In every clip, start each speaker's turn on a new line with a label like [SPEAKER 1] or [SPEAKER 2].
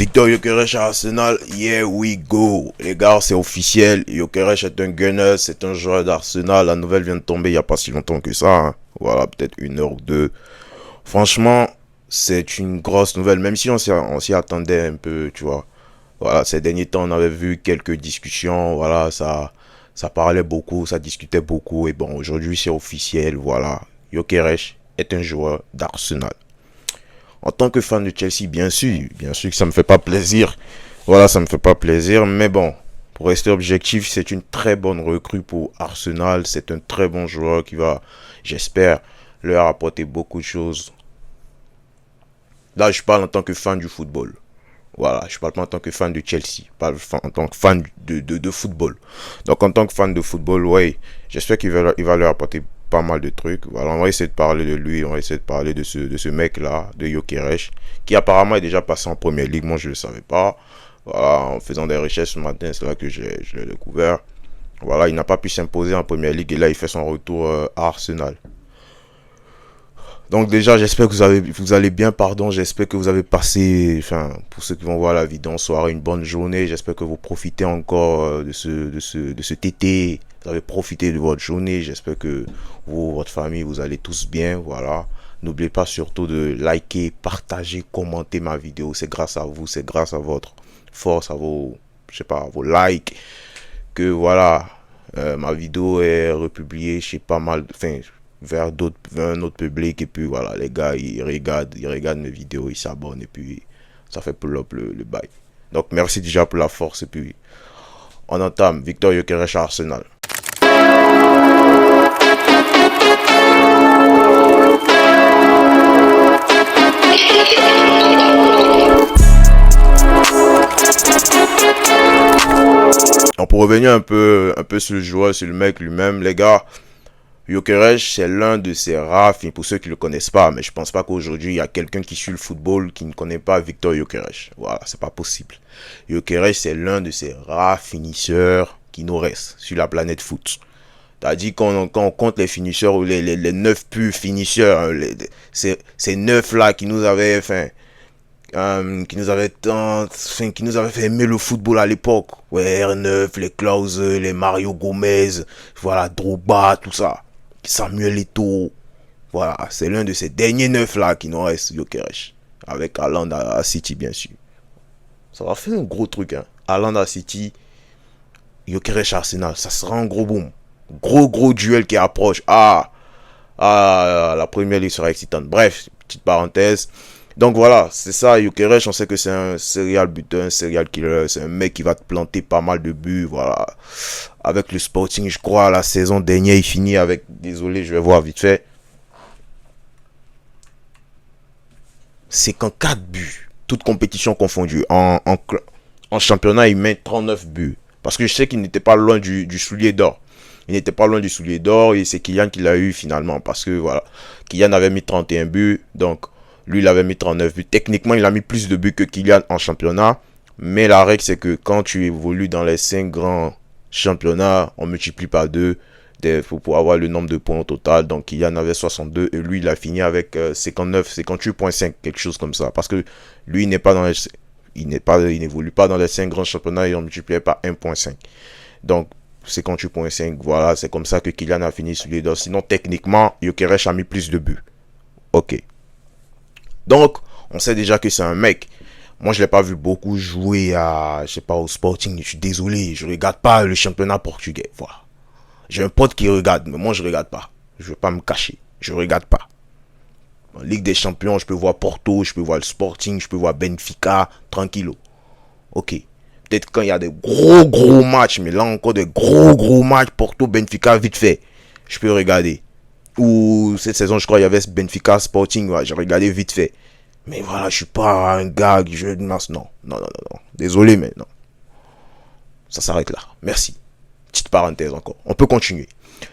[SPEAKER 1] Victor Gyökeres à Arsenal, here we go. Les gars, c'est officiel. Gyökeres est un gunner, c'est un joueur d'Arsenal. La nouvelle vient de tomber il n'y a pas si longtemps que ça, hein. Voilà, peut-être une heure ou deux. Franchement, c'est une grosse nouvelle, même si on s'y attendait un peu, tu vois. Voilà, ces derniers temps, on avait vu quelques discussions. Voilà, ça parlait beaucoup, ça discutait beaucoup. Et bon, aujourd'hui, c'est officiel. Voilà, Gyökeres est un joueur d'Arsenal. En tant que fan de Chelsea, bien sûr que ça me fait pas plaisir. Voilà, ça me fait pas plaisir, mais bon, pour rester objectif, c'est une très bonne recrue pour Arsenal. C'est un très bon joueur qui va, j'espère, leur apporter beaucoup de choses. Là, je parle en tant que fan du football. Voilà, je parle pas en tant que fan de Chelsea, pas en tant que fan de football. Donc en tant que fan de football, ouais, j'espère il va leur apporter pas mal de trucs. Voilà, on va essayer de parler de lui, on va essayer de parler de ce mec-là, de Gyökeres, qui apparemment est déjà passé en première ligue, moi je le savais pas. Voilà, en faisant des recherches ce matin, c'est là que je l'ai découvert. Voilà, il n'a pas pu s'imposer en première ligue et là il fait son retour à Arsenal. Donc déjà, j'espère que vous allez bien, pardon. J'espère que vous avez passé, enfin, pour ceux qui vont voir la vidéo en soirée, une bonne journée. J'espère que vous profitez encore de cet été. Vous avez profité de votre journée. J'espère que vous, votre famille, vous allez tous bien. Voilà. N'oubliez pas surtout de liker, partager, commenter ma vidéo. C'est grâce à vous, c'est grâce à votre force, à vos, je sais pas, à vos likes que voilà, ma vidéo est republiée chez pas mal, enfin, vers un autre public et puis voilà, les gars ils regardent mes vidéos, ils s'abonnent et puis ça fait pull up le bail. Donc merci déjà pour la force et puis on entame Victor Gyökeres à Arsenal. Donc pour revenir un peu sur le joueur, sur le mec lui-même, les gars, Gyökeres, c'est l'un de ces rares, pour ceux qui ne le connaissent pas, mais je pense pas qu'aujourd'hui il y a quelqu'un qui suit le football qui ne connaît pas Victor Gyökeres. Voilà, c'est pas possible. Gyökeres, c'est l'un de ces rares finisseurs qui nous restent sur la planète foot. C'est-à-dire quand on compte les finisseurs ou les 9 purs finisseurs, ces 9 là qui nous avaient, enfin, qui nous avait fait aimer le football à l'époque. Ouais, R9, les Klaus, les Mario Gomez, voilà, Drogba, tout ça. Samuel Eto'o. Voilà, c'est l'un de ces derniers neufs là qui nous reste, Gyökeres. Avec Haaland à City, bien sûr. Ça va faire un gros truc, hein. Haaland à City, Gyökeres Arsenal, ça sera un gros boom. Gros duel qui approche. La première ligue sera excitante. Bref, petite parenthèse. Donc voilà, c'est ça, Gyökeres, on sait que c'est un serial buteur, un serial killer, c'est un mec qui va te planter pas mal de buts, voilà. Avec le Sporting, je crois, la saison dernière, il finit avec, désolé, je vais voir vite fait, 54 buts, toutes compétitions confondues. En championnat, il met 39 buts. Parce que je sais qu'il n'était pas loin du soulier d'or. Il n'était pas loin du soulier d'or et c'est Kylian qui l'a eu finalement. Parce que voilà, Kylian avait mis 31 buts, donc lui, il avait mis 39 buts. Techniquement, il a mis plus de buts que Kylian en championnat. Mais la règle, c'est que quand tu évolues dans les 5 grands championnats, on multiplie par 2 pour avoir le nombre de points au total. Donc, Kylian avait 62 et lui, il a fini avec 59, 58,5, quelque chose comme ça. Parce que lui, il n'évolue pas dans les 5 grands championnats et on multiplie par 1,5. Donc, 58,5, voilà, c'est comme ça que Kylian a fini sur les deux. Sinon, techniquement, Gyökeres a mis plus de buts. Ok. Donc, on sait déjà que c'est un mec. Moi, je l'ai pas vu beaucoup jouer à, je sais pas, au Sporting. Je suis désolé, je regarde pas le championnat portugais. Voilà. J'ai un pote qui regarde, mais moi, je regarde pas. Je vais pas me cacher. Je regarde pas. En Ligue des Champions, je peux voir Porto, je peux voir le Sporting, je peux voir Benfica, tranquillo. Ok. Peut-être quand il y a des gros matchs, mais là encore des gros matchs, Porto, Benfica, vite fait. Je peux regarder. Ou cette saison, je crois, il y avait Benfica Sporting, ouais, j'ai regardé vite fait. Mais voilà, je suis pas un gars qui joue de masse. Non. Désolé, mais non. Ça s'arrête là. Merci. Petite parenthèse encore. On peut continuer.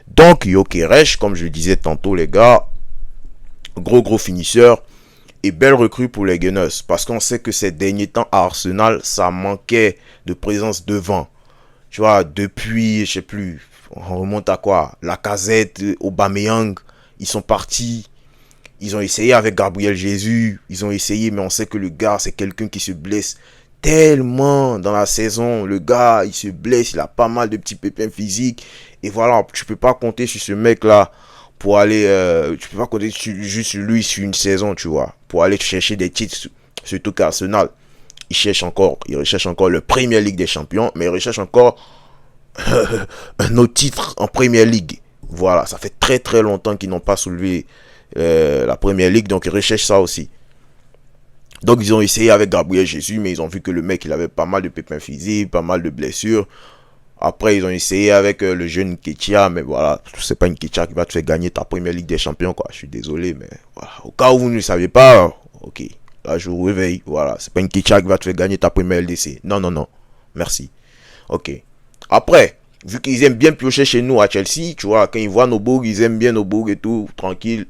[SPEAKER 1] Donc, Gyökeres, comme je le disais tantôt, les gars, gros finisseur et belle recrue pour les Gunners. Parce qu'on sait que ces derniers temps à Arsenal, ça manquait de présence devant. Tu vois, depuis, je sais plus, on remonte à quoi? Lacazette, Aubameyang, ils sont partis. Ils ont essayé avec Gabriel Jesus, ils ont essayé, mais on sait que le gars, c'est quelqu'un qui se blesse tellement dans la saison. Le gars, il se blesse, il a pas mal de petits pépins physiques. Et voilà, tu peux pas compter sur ce mec-là pour aller... tu peux pas compter juste sur lui sur une saison, tu vois. Pour aller chercher des titres, surtout qu'Arsenal, il recherche encore le Premier League des Champions, mais il recherche encore un autre titre en Premier League. Voilà, ça fait très très longtemps qu'ils n'ont pas soulevé la Premier League, donc ils recherchent ça aussi. Donc ils ont essayé avec Gabriel Jesus, mais ils ont vu que le mec il avait pas mal de pépins physiques, pas mal de blessures. Après ils ont essayé avec le jeune Nketiah, mais voilà, c'est pas Nketiah qui va te faire gagner ta Première Ligue des Champions, quoi. Je suis désolé, mais voilà. Au cas où vous ne le savez pas, ok, là je vous réveille, voilà, c'est pas Nketiah qui va te faire gagner ta Première LDC. Non, non, non, merci. Ok. Après, vu qu'ils aiment bien piocher chez nous à Chelsea, tu vois, quand ils voient nos bourgs, ils aiment bien nos bourgs et tout, tranquille.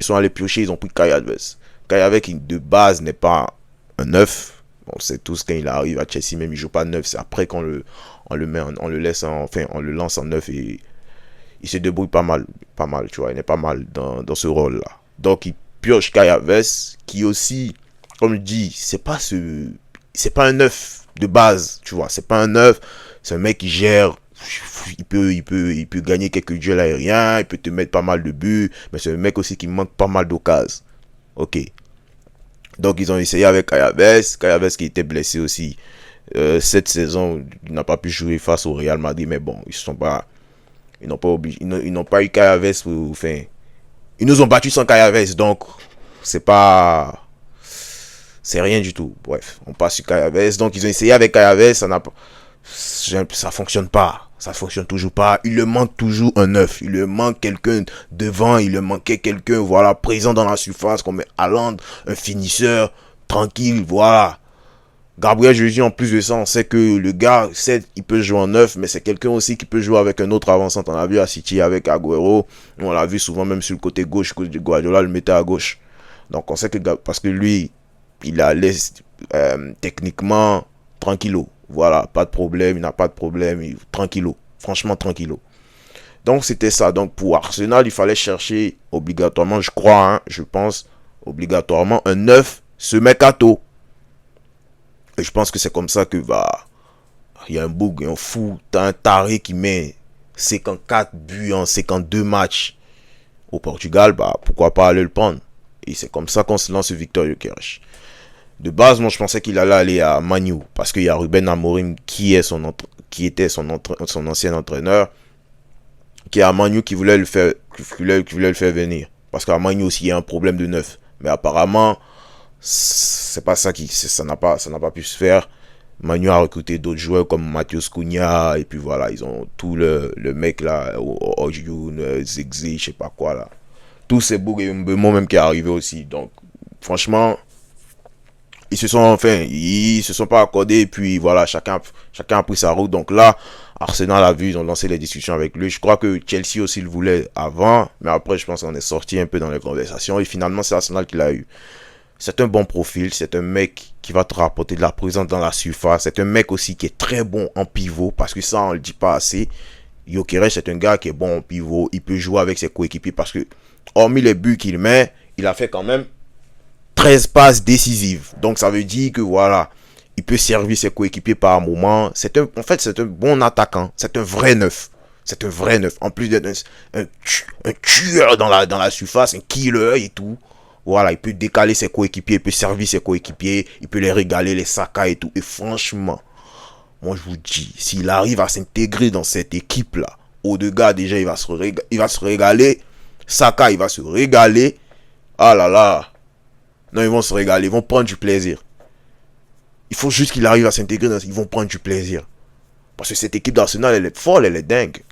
[SPEAKER 1] Ils sont allés piocher, ils ont pris Kai Havertz. Kai Havertz, de base, n'est pas un neuf. On sait tous quand il arrive à Chelsea, même il joue pas neuf. C'est après qu'on on le met, on le laisse, enfin, on le lance en neuf et il se débrouille pas mal, tu vois. Il est pas mal dans ce rôle-là. Donc il pioche Kai Havertz, qui aussi, comme je dis, c'est pas un neuf de base, tu vois. C'est pas un neuf. C'est un mec qui gère. Il peut gagner quelques duels aériens, il peut te mettre pas mal de buts, mais c'est un mec aussi qui manque pas mal d'occasions. Ok. Donc ils ont essayé avec Kai Havertz qui était blessé aussi cette saison, il n'a pas pu jouer face au Real Madrid, mais bon, ils n'ont pas eu Kai Havertz pour, enfin, ils nous ont battus sans Kai Havertz, donc c'est rien du tout. Bref, on passe sur Kai Havertz. Donc ils ont essayé avec Kai Havertz, ça fonctionne pas. Ça fonctionne toujours pas. Il le manque toujours un neuf. Il le manque quelqu'un devant. Il le manquait quelqu'un, voilà, présent dans la surface, comme Haaland, un finisseur, tranquille, voilà. Gabriel Jesus, en plus de ça, on sait que le gars, il peut jouer en neuf, mais c'est quelqu'un aussi qui peut jouer avec un autre avançant. On l'a vu à City avec Agüero. On l'a vu souvent même sur le côté gauche, que Guardiola le mettait à gauche. Donc on sait que, parce que lui, il a l'aise techniquement tranquillo. Voilà, pas de problème, il n'a pas de problème, tranquillo, franchement tranquillo. Donc c'était ça. Donc pour Arsenal, il fallait chercher obligatoirement, je crois, hein, je pense, obligatoirement un 9, ce Mercato. Et je pense que c'est comme ça que il y a un bug, un fou, t'as un taré qui met 54 buts en 52 matchs au Portugal, pourquoi pas aller le prendre. Et c'est comme ça qu'on se lance Victor Gyökeres. De base, moi, je pensais qu'il allait aller à Man U, parce qu'il y a Ruben Amorim qui était son ancien entraîneur, qui est à Man U, qui voulait le faire venir. Parce qu'à Man U aussi, il y a un problème de neuf. Mais apparemment, c'est pas ça ça n'a pas pu se faire. Man U a recruté d'autres joueurs comme Matheus Cunha, et puis voilà, ils ont tout le mec là, Ojun, Zigzi, je sais pas quoi là. Tous ces bougs et Mbemo même qui est arrivé aussi. Donc, franchement, ils se sont pas accordés, et puis voilà, chacun a pris sa route. Donc là, Arsenal a vu, ils ont lancé les discussions avec lui. Je crois que Chelsea aussi le voulait avant, mais après je pense qu'on est sorti un peu dans les conversations, et finalement c'est Arsenal qui l'a eu. C'est un bon profil, c'est un mec qui va te rapporter de la présence dans la surface, c'est un mec aussi qui est très bon en pivot, parce que ça on le dit pas assez. Gyökeres, c'est un gars qui est bon en pivot, il peut jouer avec ses coéquipiers, parce que hormis les buts qu'il met, il a fait quand même 13 passes décisives. Donc ça veut dire que voilà, il peut servir ses coéquipiers par moment. En fait, c'est un bon attaquant. C'est un vrai neuf. C'est un vrai neuf. En plus d'être un tueur dans la surface, un killer et tout. Voilà, il peut décaler ses coéquipiers, il peut servir ses coéquipiers, il peut les régaler, les Saka et tout. Et franchement, moi je vous dis, s'il arrive à s'intégrer dans cette équipe-là, Odegaard déjà, il va se régaler. Saka, il va se régaler. Ah là là. Non, ils vont se régaler, ils vont prendre du plaisir. Il faut juste qu'il arrive à s'intégrer, ils vont prendre du plaisir. Parce que cette équipe d'Arsenal, elle est folle, elle est dingue.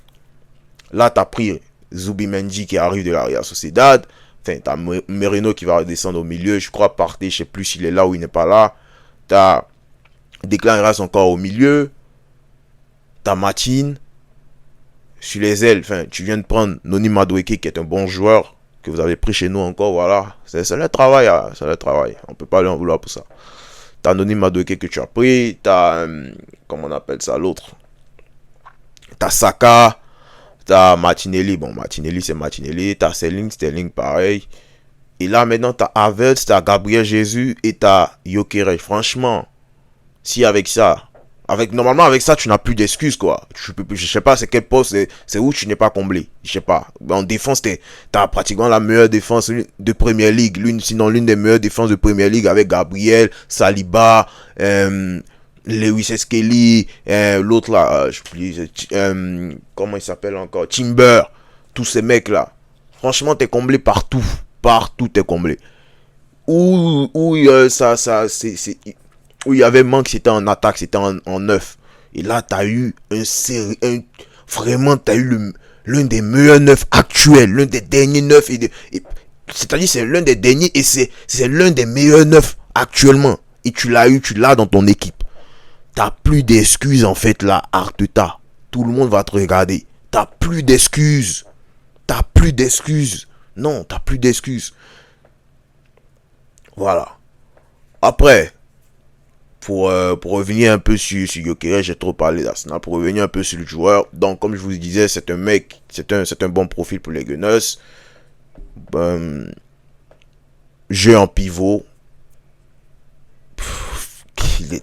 [SPEAKER 1] Là, t'as pris Zubimendi qui arrive de la Real Sociedad. Enfin, t'as Merino qui va redescendre au milieu. Je crois Partey, je sais plus s'il est là ou il n'est pas là. T'as Declan Rice encore au milieu. T'as Martin. Sur les ailes, enfin, tu viens de prendre Noni Madueke qui est un bon joueur que vous avez pris chez nous encore, voilà. C'est le travail, hein, c'est le travail. On peut pas lui en vouloir pour ça. T'as Noni Madueke que tu as pris, t'as, comment on appelle ça, l'autre. T'as Saka, t'as Martinelli, bon, Martinelli c'est Martinelli, t'as Sterling pareil. Et là maintenant t'as Havertz, t'as Gabriel Jesus et t'as Gyökeres. Franchement, Si normalement avec ça, tu n'as plus d'excuses, quoi. Je sais pas, c'est quel poste, c'est où tu n'es pas comblé. Je sais pas. En défense, t'as pratiquement la meilleure défense de Premier League. Sinon l'une des meilleures défenses de Premier League avec Gabriel, Saliba, Lewis Skelly, l'autre là, comment il s'appelle encore? Timber. Tous ces mecs là. Franchement, t'es comblé partout. Partout, t'es comblé. Où où il y avait manque, c'était en attaque, c'était en neuf. Et là, t'as eu vraiment, t'as eu l'un des meilleurs neufs actuels, l'un des derniers neufs. C'est-à-dire, c'est l'un des derniers et c'est l'un des meilleurs neufs actuellement. Et tu l'as dans ton équipe. T'as plus d'excuses, en fait, là, Arteta. Tout le monde va te regarder. T'as plus d'excuses. T'as plus d'excuses. Non, t'as plus d'excuses. Voilà. Après, pour revenir un peu sur Gyökeres, j'ai trop parlé d'Arsenal. Pour revenir un peu sur le joueur, donc comme je vous disais, c'est un mec, c'est un bon profil pour les Gunners. Jeu en pivot.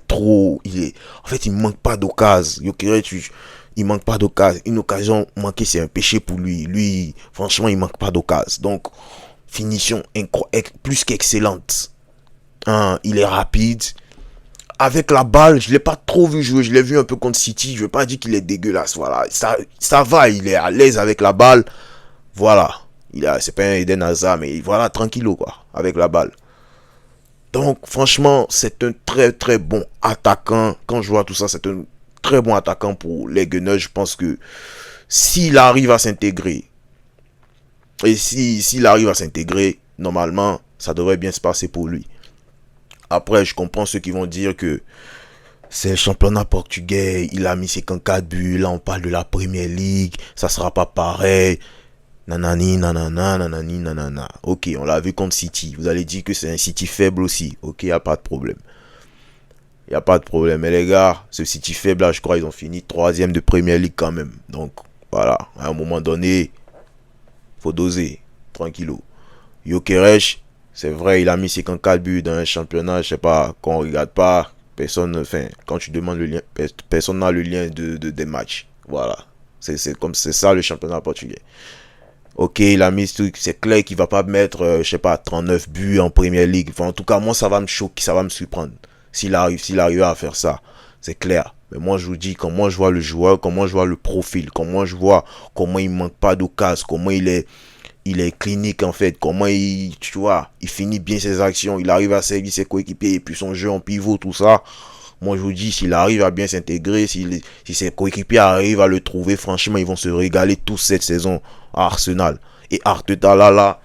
[SPEAKER 1] En fait, il manque pas d'occasion. Gyökeres, il manque pas d'occasion. Une occasion manquée, c'est un péché pour lui. Lui, franchement, il manque pas d'occasion. Donc, finition plus qu'excellente. Il est rapide. Avec la balle, je l'ai pas trop vu jouer. Je l'ai vu un peu contre City. Je veux pas dire qu'il est dégueulasse. Voilà, ça va. Il est à l'aise avec la balle. Voilà, c'est pas un Eden Hazard, mais voilà, tranquillo quoi, avec la balle. Donc, franchement, c'est un très très bon attaquant. Quand je vois tout ça, c'est un très bon attaquant pour les Gunners. Je pense que s'il arrive à s'intégrer, et s'il arrive à s'intégrer, normalement, ça devrait bien se passer pour lui. Après, je comprends ceux qui vont dire que c'est le championnat portugais, il a mis ses 4 buts, là on parle de la Premier League, ça sera pas pareil. Nanani, nanana, nanani, nanana. Ok, on l'a vu contre City. Vous allez dire que c'est un City faible aussi. Ok, y a pas de problème. Y a pas de problème. Mais les gars, ce City faible là, je crois ils ont fini 3e de Premier League quand même. Donc, voilà. À un moment donné, faut doser. Tranquillo. Gyökeres, c'est vrai, il a mis 54 buts dans un championnat. Je sais pas, quand on regarde pas, quand tu demandes le lien, personne n'a le lien des matchs. Voilà. C'est ça le championnat portugais. Ok, il a mis truc, c'est clair qu'il va pas mettre, je sais pas, 39 buts en Premier League. Enfin, en tout cas, moi, ça va me choquer, ça va me surprendre. S'il arrive à faire ça, c'est clair. Mais moi, je vous dis, comment je vois le joueur, comment je vois le profil, comment je vois comment il manque pas d'occasion, comment il est clinique, en fait, comment tu vois, il finit bien ses actions, il arrive à servir ses coéquipiers, et puis son jeu en pivot, tout ça. Moi, je vous dis, s'il arrive à bien s'intégrer, si ses coéquipiers arrivent à le trouver, franchement, ils vont se régaler tous cette saison à Arsenal. Et Arteta, là,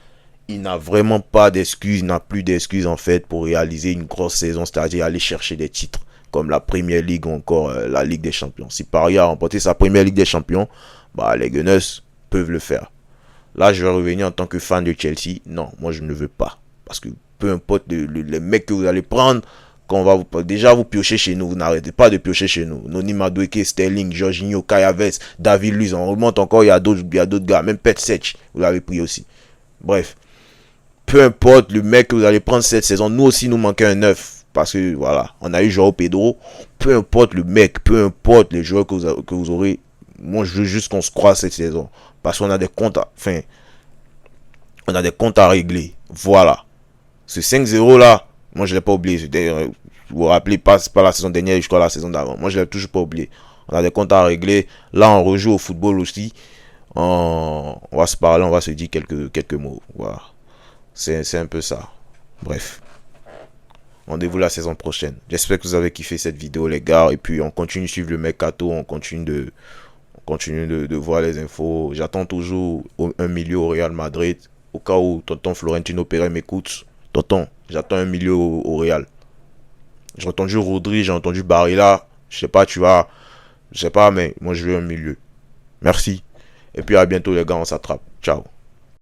[SPEAKER 1] il n'a vraiment pas d'excuses, il n'a plus d'excuses, en fait, pour réaliser une grosse saison, c'est-à-dire aller chercher des titres, comme la Premier League ou encore la Ligue des Champions. Si Paris a remporté sa Première Ligue des Champions, bah, les Gunners peuvent le faire. Là, je vais revenir en tant que fan de Chelsea. Non, moi, je ne veux pas. Parce que peu importe les mecs que vous allez prendre, quand on va déjà vous piocher chez nous, vous n'arrêtez pas de piocher chez nous. Noni Madueke, Sterling, Jorginho, Kai Havertz, David Luiz, on remonte encore, il y a d'autres gars, même Pet Sech, vous l'avez pris aussi. Bref, peu importe le mec que vous allez prendre cette saison, nous aussi nous manquait un neuf. Parce que voilà, on a eu Joao Pedro. Peu importe le mec, peu importe les joueurs que vous aurez, moi je veux juste qu'on se croise cette saison. Parce qu'on a des comptes on a des comptes à régler. Voilà. Ce 5-0 là, moi je l'ai pas oublié. Vous vous rappelez, pas la saison dernière, je crois la saison d'avant. Moi je l'ai toujours pas oublié. On a des comptes à régler. Là on rejoue au football aussi. On va se parler, on va se dire quelques mots. Voilà. C'est un peu ça. Bref. Rendez-vous la saison prochaine. J'espère que vous avez kiffé cette vidéo les gars. Et puis on continue de suivre le mercato. On continue de voir les infos. J'attends toujours un milieu au Real Madrid. Au cas où tonton Florentino Pérez m'écoute. Tonton, j'attends un milieu au Real. J'ai entendu Rodri, j'ai entendu Barilla. Je sais pas, mais moi je veux un milieu. Merci. Et puis à bientôt les gars, on s'attrape. Ciao.